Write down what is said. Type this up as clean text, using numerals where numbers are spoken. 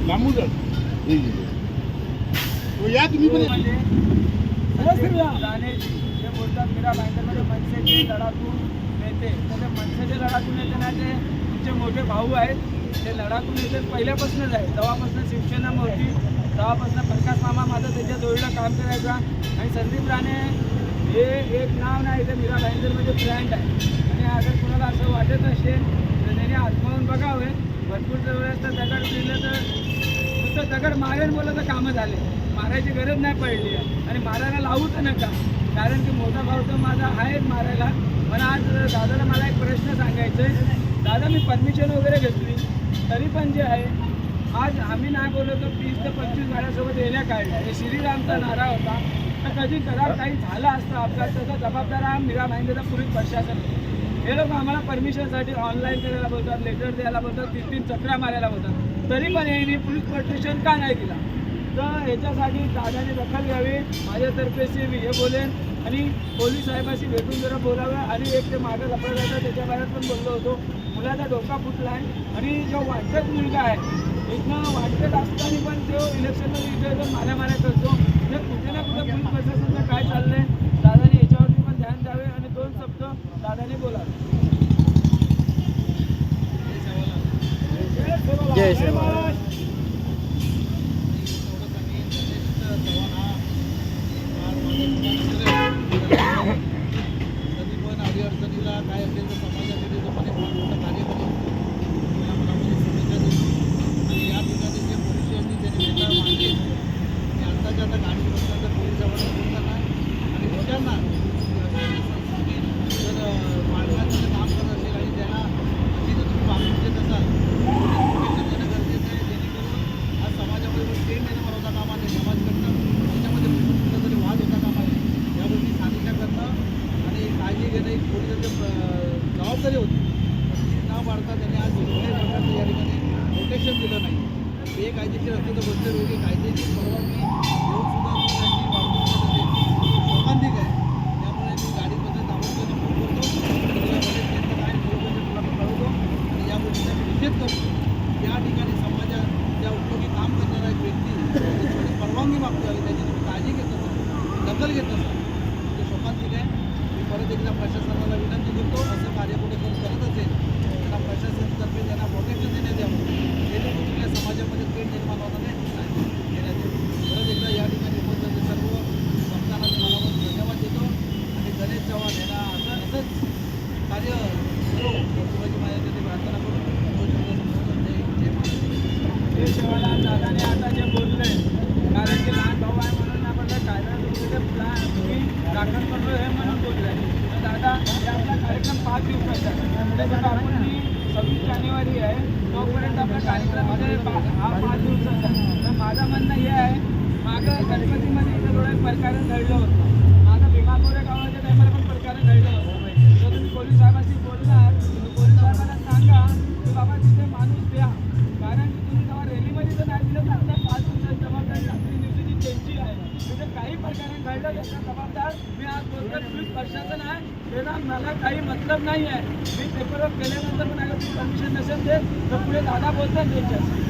लांबून या तुम्ही पण जे बोलतात मीरा भाईंदरमध्ये मनसेचे लढाकू नेते, तर ते मनसेचे लढाकू नेते ना ते तुमचे मोठे भाऊ आहेत. ते लढाकू नेते पहिल्यापासूनच आहे, जेव्हापासून शिवसेना होती तेव्हापासून प्रकाश मामा माझा त्याच्या जोडीला काम करायचा. आणि संदीप राणे हे एक नाव नाही, ते मीरा भाईंदरमध्ये ब्रँड आहे. आणि अगर कुणाला असं वाटत असेल तर त्याने आत्मावून बघावे. भरपूर वेळेस तर दगड दिलं तर नुसतं दगड मारेन बोललं तर कामं झाले, मारायची गरज नाही पडली आहे. आणि मारायला लावू तर नका, कारण की मोठा भाऊ तर माझा आहे मारायला. पण आज दादाला मला एक प्रश्न सांगायचा आहे. दादा, मी परमिशन वगैरे घेतली तरी पण जे आहे आज आम्ही नाही बोललो तर 30 ते 25 गाड्यासोबत येण्या काढल्या. हे श्रीरामचा नारा होता. तर कधी कदार काही झालं असतं अपघात, त्याचा जबाबदार हा मीरा भाईंदरचा पोलीस प्रशासन. हे लोक आम्हाला परमिशनसाठी ऑनलाईन करायला बोलतात, लेटर द्यायला बोलतात, 3-3 चक्रा मारायला बोलतात, तरी पण यांनी पोलीस प्रोटेक्शन का नाही दिला? तर ह्याच्यासाठी दादाने दखल घ्यावी. माझ्यातर्फे मी हे बोलेन आणि पोलीस साहेबाशी भेटून जरा बोलावं. आणि एक ते मागं लपडा जातं त्याच्या बाहेर पण बोललो होतो, मुलाचा डोका फुटला आहे. आणि जो वांटेड मुलगा आहे इथनं वांटेड असताना पण तो इलेक्शनमध्ये इथे जर माऱ्या करतो, तर कुठे ना कुठे पोलीस प्रशासनाचं काय चाललं आहे दादाने याच्यावरती पण ध्यान द्यावे. आणि 2 शब्द दादाने बोलावे. जय सेवा. अडीअडचणीला काय असेल तर समाजासाठी जो पण मोठं कार्य करेल या मनामध्ये शुभेच्छा देतो. आणि या ठिकाणी जे पोलीस यांनी त्यांनी भेटा मागली आणि आत्ताच्या आता गाडी बसल्यानंतर पोलिसांवर फोन करणार आणि लोकांना संस्कृती जर मालकाचं काम करत असेल आणि त्यांना अशी जर तुम्ही वागणूक देत असाल प्रोटेक्शन देणं गरजेचं आहे, जेणेकरून आज समाजामध्ये ट्रेन निर्माण होता कामा नये, समाज करणं त्याच्यामध्ये कुठं तरी वाद होता कामा नये. या गोष्टी सानिध्य करणं आणि काळजी घेणं एक पोलिसांची जबाबदारी होती. ती न पाळता त्यांनी आज कुठल्याही प्रकारचं या ठिकाणी प्रोटेक्शन दिलं नाही. हे कायदेशीर असतं तर गोष्ट वेगळी, कायदेशीर परवानगी घेऊन सुद्धा अशी वागणूक करत असेल शोकांतिक आहे. त्यामुळे मी गाडीमध्ये ताबडतोब फोन करतो, त्याच्यामध्ये त्यांचं काय बरोबर तुला कळवतो आणि या गोष्टीचा मी निषेध करतो. या ठिकाणी समाजात ज्या उपयोगी काम करणारा एक व्यक्ती त्याची परवानगी मागतो आणि त्याची तुम्ही काळजी घेत असाल, दखल घेत असाल, ते शोकांतिक आहे. परत एकदा प्रशासनाला विनंती करतो, असं कार्य कुठे कोण करत असेल त्यांना प्रशासनातर्फे त्यांना प्रोटेक्शन देण्यात यावं, जेणेकरून आपल्या समाजामध्ये पेट निर्माण होणार नाही देण्यात यावं. परत एकदा या ठिकाणी उपस्थित सर्व भक्तांना मनापासून धन्यवाद देतो. आणि गणेश चव्हाण यांना असंच कार्य शिवाजी महाराजांनी प्रार्थना करून हे शेवाला दादाने आता जे बोलले, कारण की लहान भाऊ आहे म्हणून आपण कायदा तुम्ही दाखल करतो हे म्हणून बोलले. तर दादा, हे आपला कार्यक्रम 5 दिवसाचा आहे. त्याच्यात आपण 26 जानेवारी आहे तोपर्यंत आपला कार्यक्रम हा 5 दिवसाचा आहे. तर माझं म्हणणं हे आहे, मागं गणपतीमध्ये इथं थोडं प्रकारण घडलं होतं, मागं भीमापुरा गावाच्या टायमाला पण प्रकारण घडलं होतं. तर तुम्ही पोलीस साहेबांशी बोलणार, पोलीस साहेबांना सांगा की बाबा तिथे माणूस द्या, कारण की तुम्ही जेव्हा रॅलीमध्ये तर नाही दिलं तर आपल्या 5 दिवसाची जबाबदारी रात्री दिवशीची त्यांची आहे. तिथे काही प्रकारे घडलं त्याचा जबाबदार मी आज बोलतो पोलीस प्रशासन आहे. त्याला मला काही मतलब नाही आहे. मी पेपरवर्क केल्यानंतर पण अगर तुम्ही परमिशन नसेल देत तर पुढे दादा बोलतात त्यांच्याशी.